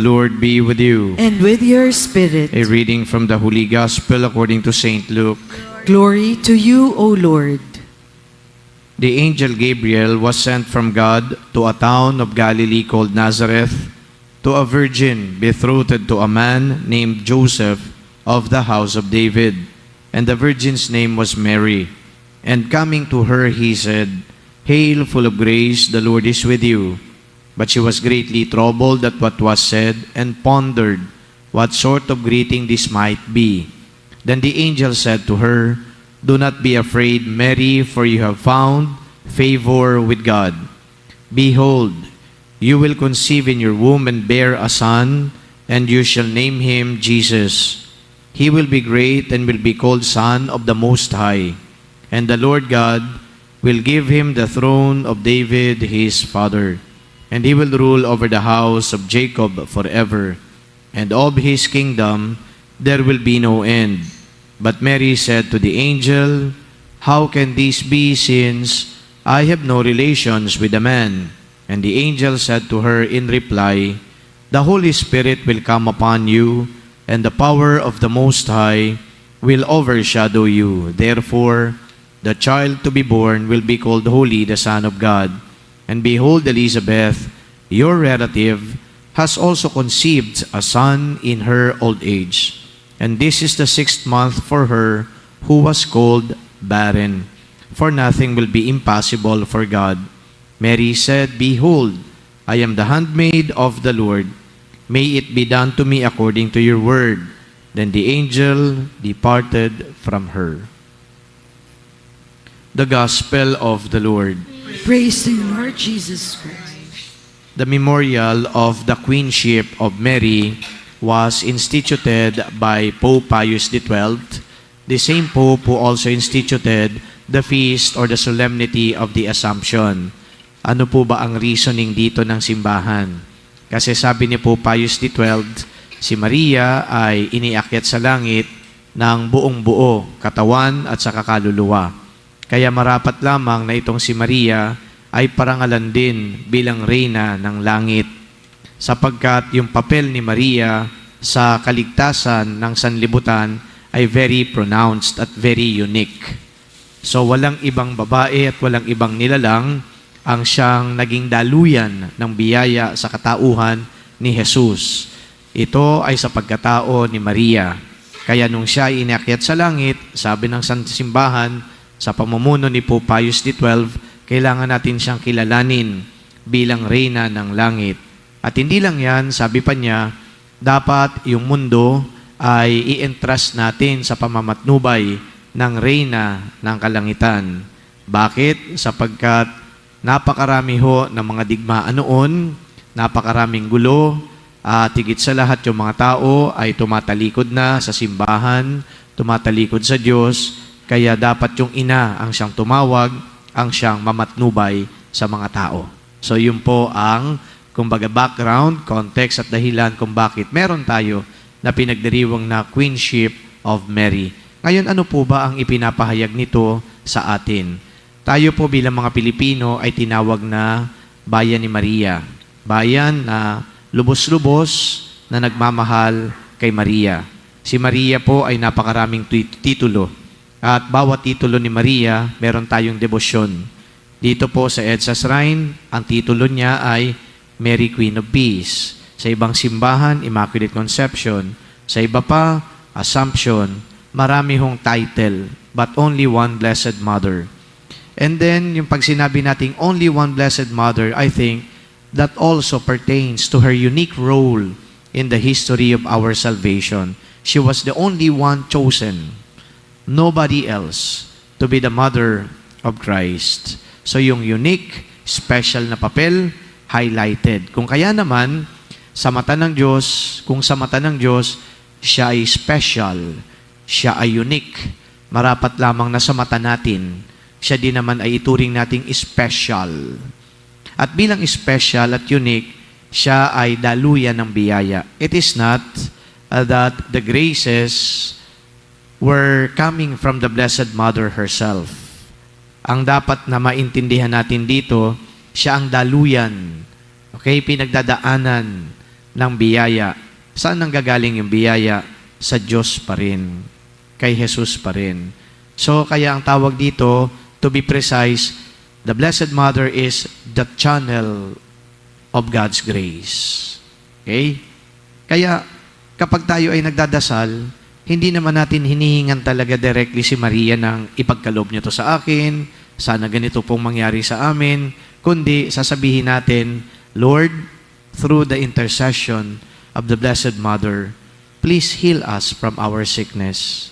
Lord be with you. And with your spirit. A reading from the Holy Gospel according to Saint Luke. Glory to you, O Lord. The angel Gabriel was sent from God to a town of Galilee called Nazareth, to a virgin betrothed to a man named Joseph of the house of David. And the virgin's name was Mary. And coming to her, he said, "Hail, full of grace, the Lord is with you." But she was greatly troubled at what was said, and pondered what sort of greeting this might be. Then the angel said to her, "Do not be afraid, Mary, for you have found favor with God. Behold, you will conceive in your womb and bear a son, and you shall name him Jesus. He will be great and will be called Son of the Most High. And the Lord God will give him the throne of David his father, and he will rule over the house of Jacob forever, and of his kingdom there will be no end." But Mary said to the angel, "How can this be, since I have no relations with a man?" And the angel said to her in reply, "The Holy Spirit will come upon you, and the power of the Most High will overshadow you. Therefore, the child to be born will be called Holy, the Son of God. And behold, Elizabeth, your relative, has also conceived a son in her old age. And this is the 6th month for her who was called barren. For nothing will be impossible for God." Mary said, "Behold, I am the handmaid of the Lord. May it be done to me according to your word." Then the angel departed from her. The Gospel of the Lord. Praise to you, Lord Jesus Christ. The memorial of the queenship of Mary was instituted by Pope Pius XII, the same Pope who also instituted the feast or the solemnity of the Assumption. Ano po ba ang reasoning dito ng simbahan? Kasi sabi ni Pope Pius XII, si Maria ay iniakyat sa langit ng buong buo, katawan at sa kaluluwa. Kaya marapat lamang na itong si Maria ay parangalan din bilang reyna ng langit, sapagkat yung papel ni Maria sa kaligtasan ng sanlibutan ay very pronounced at very unique. So walang ibang babae at walang ibang nilalang ang siyang naging daluyan ng biyaya sa katauhan ni Jesus. Ito ay sa pagkatao ni Maria. Kaya nung siya ay inakyat sa langit, sabi ng simbahan, sa pamumuno ni Pope Pius XII, kailangan natin siyang kilalanin bilang reyna ng langit. At hindi lang yan, sabi pa niya, dapat yung mundo ay i-entrust natin sa pamamatnubay ng reyna ng kalangitan. Bakit? Sapagkat napakarami ho ng mga digmaan noon, napakaraming gulo, at higit sa lahat yung mga tao ay tumatalikod na sa simbahan, tumatalikod sa Diyos. Kaya dapat yung ina ang siyang tumawag, ang siyang mamatnubay sa mga tao. So yun po ang, kumbaga, background, context at dahilan kung bakit meron tayo na pinagdiriwang na Queenship of Mary. Ngayon, ano po ba ang ipinapahayag nito sa atin? Tayo po bilang mga Pilipino ay tinawag na Bayan ni Maria. Bayan na lubos-lubos na nagmamahal kay Maria. Si Maria po ay napakaraming titulo. At bawat titulo ni Maria, meron tayong debosyon. Dito po sa EDSA Shrine, ang titulo niya ay Mary Queen of Peace. Sa ibang simbahan, Immaculate Conception. Sa iba pa, Assumption. Marami hong title, but only one Blessed Mother. And then, yung pag sinabi nating only one Blessed Mother, I think that also pertains to her unique role in the history of our salvation. She was the only one chosen, nobody else, to be the mother of Christ. So yung unique, special na papel, highlighted. Kung kaya naman, sa mata ng Diyos, kung sa mata ng Diyos, siya ay special, siya ay unique, marapat lamang na sa mata natin, siya din naman ay ituring nating special. At bilang special at unique, siya ay daluyan ng biyaya. It is not that the graces were coming from the Blessed Mother herself. Ang dapat na maintindihan natin dito, siya ang daluyan, okay, pinagdadaanan ng biyaya. Saan nanggagaling yung biyaya? Sa Diyos pa rin. Kay Jesus pa rin. So, kaya ang tawag dito, to be precise, the Blessed Mother is the channel of God's grace. Okay? Kaya, kapag tayo ay nagdadasal, hindi naman natin hinihingan talaga directly si Maria ng ipagkaloob niyo to sa akin, sana ganito pong mangyari sa amin, kundi sasabihin natin, Lord, through the intercession of the Blessed Mother, please heal us from our sickness.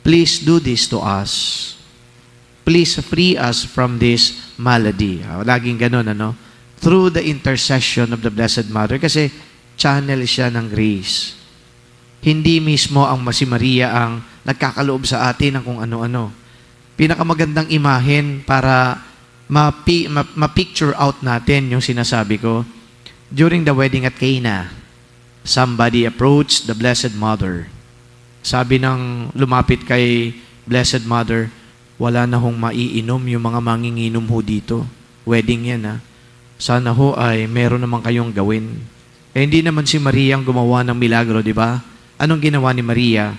Please do this to us. Please free us from this malady. Laging ganun, ano? Through the intercession of the Blessed Mother, kasi channel siya ng grace. Hindi mismo ang si Maria ang nagkakaloob sa atin ng kung ano-ano. Pinakamagandang imahen para ma-picture out natin yung sinasabi ko. During the wedding at Cana, somebody approached the Blessed Mother. Sabi ng lumapit kay Blessed Mother, wala na hong maiinom yung mga manginginom ho dito. Wedding yan, ha? Sana ho ay meron naman kayong gawin. Hindi naman si Maria ang gumawa ng milagro, di ba? Anong ginawa ni Maria?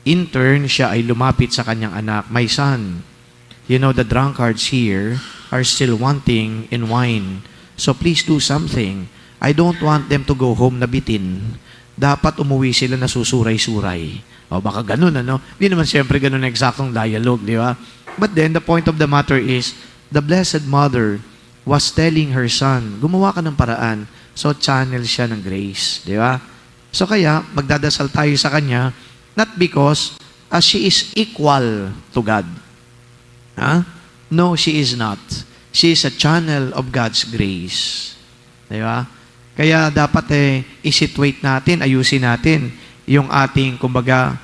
In turn, siya ay lumapit sa kanyang anak, my son, you know the drunkards here are still wanting in wine. So please do something. I don't want them to go home na bitin. Dapat umuwi sila na susuray-suray. O baka ganun, ano? Hindi naman siyempre ganun na eksaktong dialogue, di ba? But then, the point of the matter is, the Blessed Mother was telling her son, gumawa ka ng paraan. So, channel siya ng grace, di ba? So, kaya, magdadasal tayo sa kanya, not because she is equal to God. Huh? No, she is not. She is a channel of God's grace. Di ba? Kaya dapat isituate natin, ayusin natin yung ating, kumbaga,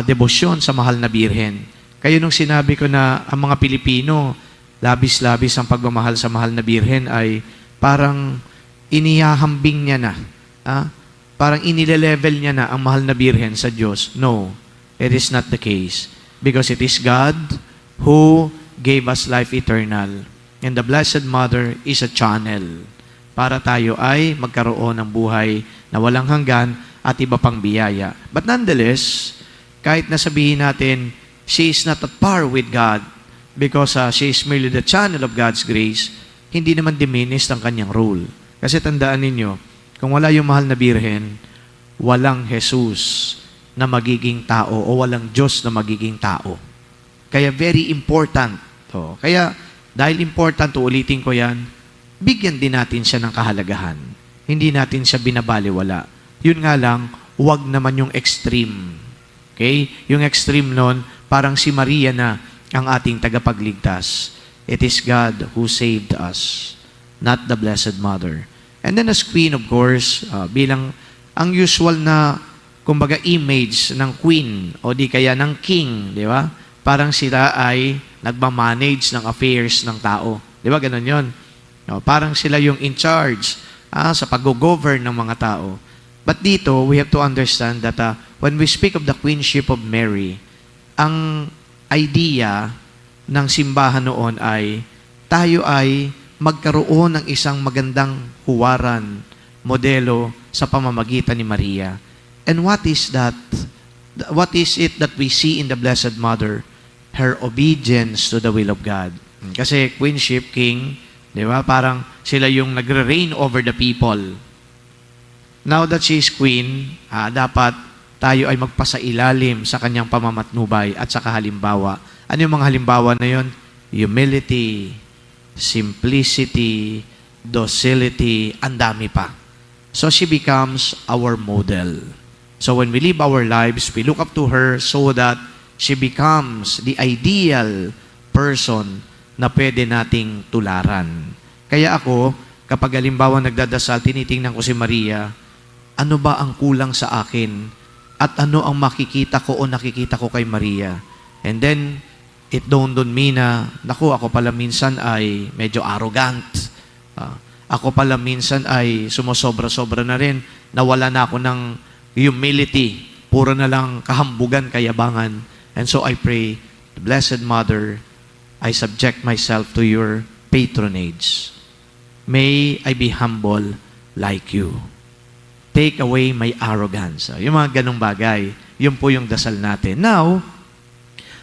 debosyon sa mahal na Birhen. Kaya nung sinabi ko na ang mga Pilipino, labis-labis ang pagmamahal sa mahal na Birhen ay parang inihahambing niya na. Parang inilelevel niya na ang mahal na Birhen sa Diyos. No, it is not the case. Because it is God who gave us life eternal. And the Blessed Mother is a channel para tayo ay magkaroon ng buhay na walang hanggan at iba pang biyaya. But nonetheless, kahit nasabihin natin, she is not at par with God because she is merely the channel of God's grace, hindi naman diminished ang kanyang role. Kasi tandaan ninyo, kung wala yung mahal na Birhen, walang Jesus na magiging tao o walang Diyos na magiging tao. Kaya very important. Kaya dahil important, ulitin ko yan, bigyan din natin siya ng kahalagahan. Hindi natin siya binabaliwala. Yun nga lang, huwag naman yung extreme. Okay? Yung extreme nun, parang si Maria na ang ating tagapagligtas. It is God who saved us, not the Blessed Mother. And then as Queen, of course, bilang ang usual na, kumbaga, image ng Queen o di kaya ng King, di ba? Parang sila ay nagmamanage ng affairs ng tao. Di ba? Ganun yun. No, parang sila yung in charge sa pag-govern ng mga tao. But dito, we have to understand that when we speak of the queenship of Mary, ang idea ng simbahan noon ay tayo ay magkaroon ng isang magandang huwaran, modelo sa pamamagitan ni Maria. And what is that? What is it that we see in the Blessed Mother? Her obedience to the will of God. Kasi queenship, king, di ba? Parang sila yung nagre-reign over the people. Now that she is queen, dapat tayo ay magpasailalim sa kanyang pamamatnubay at sa halimbawa. Ano yung mga halimbawa na yun? Humility, simplicity, docility, ang dami pa. So she becomes our model. So when we live our lives, we look up to her so that she becomes the ideal person na pwede nating tularan. Kaya ako, kapag halimbawa nagdadasal, tinitingnan ko si Maria, ano ba ang kulang sa akin? At ano ang makikita ko o nakikita ko kay Maria? And then, it dawned on me na, naku, ako pala minsan ay medyo arrogant. Ako pala minsan ay sumosobra-sobra na rin. Nawala na ako ng humility. Puro na lang kahambugan, kayabangan. And so I pray, the Blessed Mother, I subject myself to your patronage. May I be humble like you. take away my arrogance. Yung mga ganong bagay, yun po yung dasal natin. Now,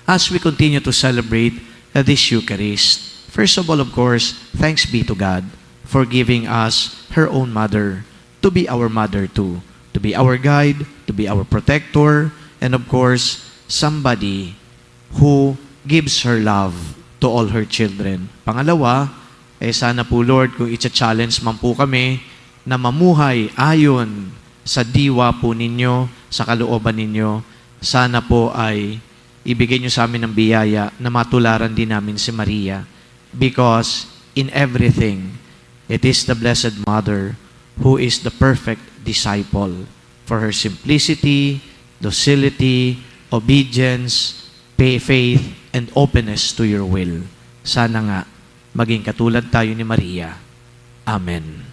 as we continue to celebrate this Eucharist, first of all, of course, thanks be to God for giving us her own mother to be our mother too, to be our guide, to be our protector, and of course, somebody who gives her love to all her children. Pangalawa, sana po Lord, kung i-challenge man po kami na mamuhay ayon sa diwa po ninyo, sa kalooban ninyo, sana po ay ibigay nyo sa amin ng biyaya na matularan din namin si Maria. Because in everything, it is the Blessed Mother who is the perfect disciple for her simplicity, docility, obedience, faith, and openness to your will. Sana nga, maging katulad tayo ni Maria. Amen.